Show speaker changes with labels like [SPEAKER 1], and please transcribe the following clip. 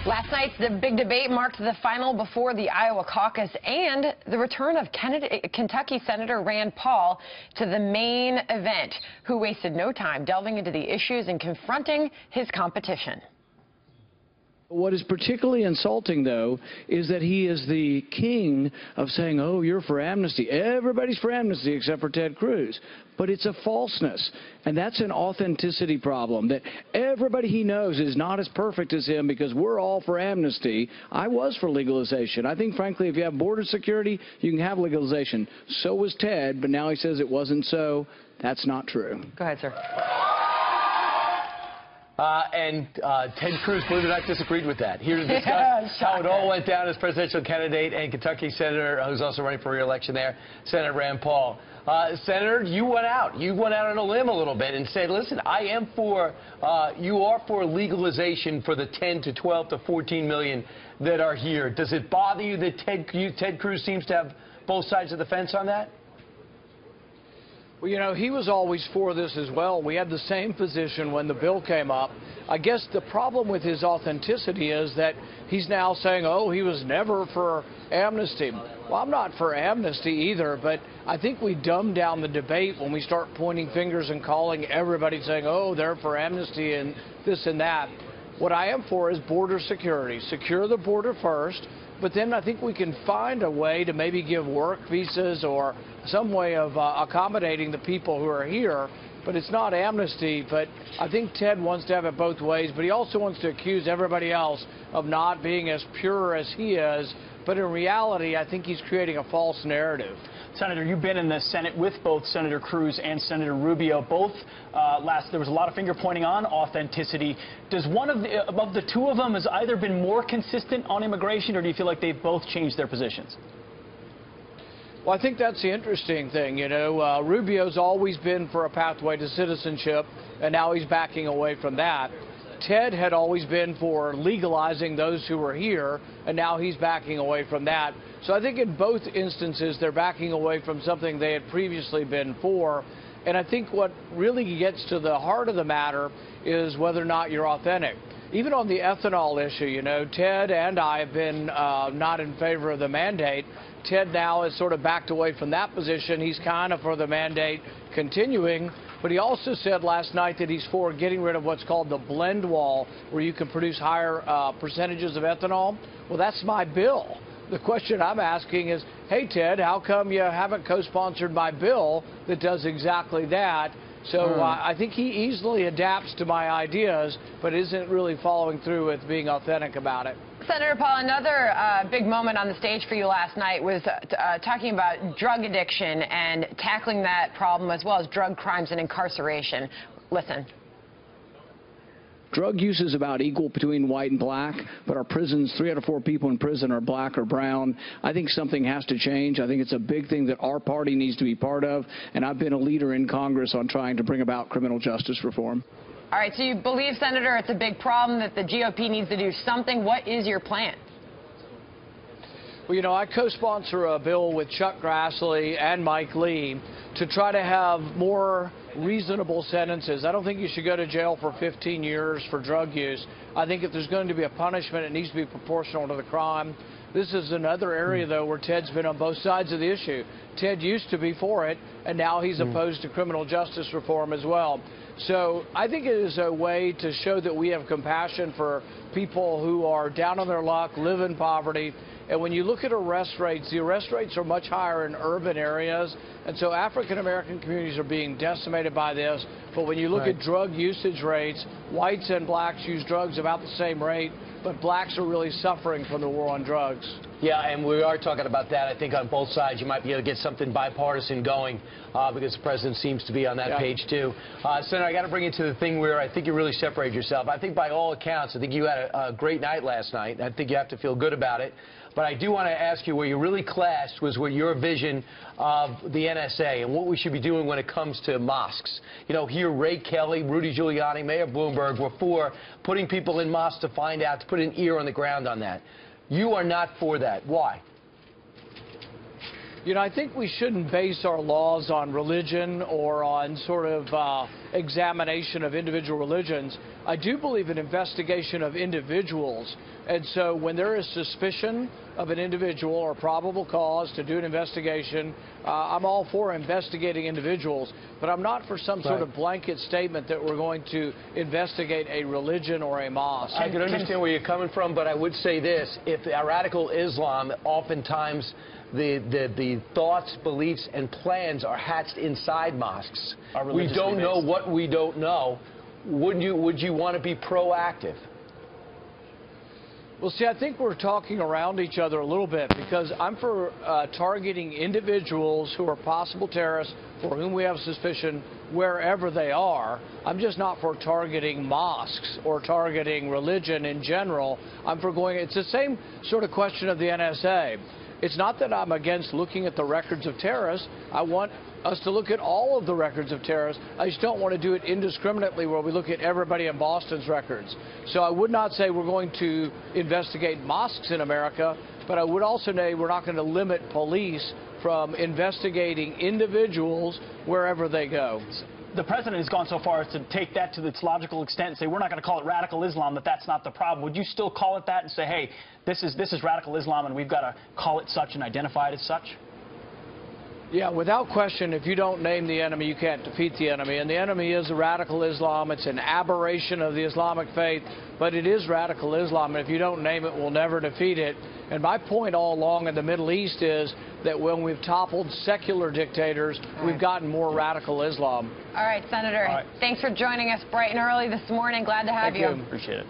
[SPEAKER 1] Last night's the big debate marked the final before the Iowa caucus and the return of Kentucky Senator Rand Paul to the main event, who wasted no time delving into the issues and confronting his competition.
[SPEAKER 2] What is particularly insulting, though, is that he is the king of saying, oh, you're for amnesty. Everybody's for amnesty except for Ted Cruz. But it's a falseness, and that's an authenticity problem, that everybody he knows is not as perfect as him because we're all for amnesty. I was for legalization. I think, frankly, if you have border security, you can have legalization. So was Ted, but now he says it wasn't so. That's not true.
[SPEAKER 1] Go ahead, sir.
[SPEAKER 3] Ted Cruz, believe it or not, disagreed with that. Here to discuss how it all went down as presidential candidate and Kentucky Senator, who's also running for re-election there, Senator Rand Paul. Senator, you went out. You went out on a limb a little bit and said, listen, I am for, you are for legalization for the 10 to 12 to 14 million that are here. Does it bother you that Ted Cruz seems to have both sides of the fence on that?
[SPEAKER 2] Well, you know, he was always for this as well. We had the same position when the bill came up. I guess the problem with his authenticity is that he's now saying, oh, he was never for amnesty. Well, I'm not for amnesty either, but I think we dumb down the debate when we start pointing fingers and calling everybody saying, oh, they're for amnesty and this and that. What I am for is border security. Secure the border first. But then I think we can find a way to maybe give work visas or some way of accommodating the people who are here. But it's not amnesty. But I think Ted wants to have it both ways. But he also wants to accuse everybody else of not being as pure as he is. But in reality, I think he's creating a false narrative.
[SPEAKER 4] Senator, you've been in the Senate with both Senator Cruz and Senator Rubio. Both there was a lot of finger pointing on authenticity. Does one of the two of them has either been more consistent on immigration, or do you feel like they've both changed their positions?
[SPEAKER 2] Well, I think that's the interesting thing. You know, Rubio's always been for a pathway to citizenship, and now he's backing away from that. Ted had always been for legalizing those who were here, and now he's backing away from that. So I think in both instances, they're backing away from something they had previously been for. And I think what really gets to the heart of the matter is whether or not you're authentic. Even on the ethanol issue, you know, Ted and I have been not in favor of the mandate. Ted now has sort of backed away from that position. He's kind of for the mandate continuing. But he also said last night that he's for getting rid of what's called the blend wall, where you can produce higher percentages of ethanol. Well, that's my bill. The question I'm asking is, hey, Ted, how come you haven't co-sponsored my bill that does exactly that? So I think he easily adapts to my ideas, but isn't really following through with being authentic about it.
[SPEAKER 1] Senator Paul, another big moment on the stage for you last night was talking about drug addiction and tackling that problem, as well as drug crimes and incarceration. Listen.
[SPEAKER 2] Drug use is about equal between white and black, but our prisons, 3 out of 4 people in prison are black or brown. I think something has to change. I think it's a big thing that our party needs to be part of, and I've been a leader in Congress on trying to bring about criminal justice reform.
[SPEAKER 1] All right, so you believe, Senator, it's a big problem, that the GOP needs to do something. What is your plan?
[SPEAKER 2] Well, you know, I co-sponsor a bill with Chuck Grassley and Mike Lee to try to have more reasonable sentences. I don't think you should go to jail for 15 years for drug use. I think if there's going to be a punishment, it needs to be proportional to the crime. This is another area, though, where Ted's been on both sides of the issue. Ted used to be for it, and now he's opposed to criminal justice reform as well. So I think it is a way to show that we have compassion for people who are down on their luck, live in poverty. And when you look at arrest rates, the arrest rates are much higher in urban areas. And so African-American communities are being decimated by this. But when you look at drug usage rates, whites and blacks use drugs about the same rate, but blacks are really suffering from the war on drugs.
[SPEAKER 3] Yeah, and we are talking about that. I think on both sides you might be able to get something bipartisan going because the president seems to be on that page too. Senator, I got to bring you to the thing where I think you really separated yourself. I think by all accounts, I think you had a great night last night. I think you have to feel good about it. But I do want to ask you, where you really clashed was with your vision of the NSA and what we should be doing when it comes to mosques. You know, here Ray Kelly, Rudy Giuliani, Mayor Bloomberg were for putting people in mosques to find out, to put an ear on the ground on that. You are not for that. Why?
[SPEAKER 2] You know, I think we shouldn't base our laws on religion or on sort of examination of individual religions. I do believe in investigation of individuals. And so when there is suspicion of an individual or probable cause to do an investigation, I'm all for investigating individuals, but I'm not for some sort of blanket statement that we're going to investigate a religion or a mosque.
[SPEAKER 3] I can understand where you're coming from, but I would say this. If radical Islam, oftentimes the thoughts, beliefs, and plans are hatched inside mosques. We don't know what we don't know. Would you want to be proactive?
[SPEAKER 2] Well, see, I think we're talking around each other a little bit, because I'm for targeting individuals who are possible terrorists for whom we have suspicion wherever they are. I'm just not for targeting mosques or targeting religion in general. I'm for going, it's the same sort of question of the NSA. It's not that I'm against looking at the records of terrorists. I want us to look at all of the records of terrorists. I just don't want to do it indiscriminately where we look at everybody in Boston's records. So I would not say we're going to investigate mosques in America, but I would also say we're not going to limit police from investigating individuals wherever they go.
[SPEAKER 4] The president has gone so far as to take that to its logical extent and say we're not going to call it radical Islam, that's not the problem. Would you still call it that and say, hey, this is radical Islam and we've got to call it such and identify it as such?
[SPEAKER 2] Yeah, without question, if you don't name the enemy, you can't defeat the enemy. And the enemy is radical Islam. It's an aberration of the Islamic faith, but it is radical Islam. And if you don't name it, we'll never defeat it. And my point all along in the Middle East is that when we've toppled secular dictators, we've gotten more radical Islam.
[SPEAKER 1] All right, Senator. Thanks for joining us bright and early this morning. Glad to have you.
[SPEAKER 4] Appreciate it.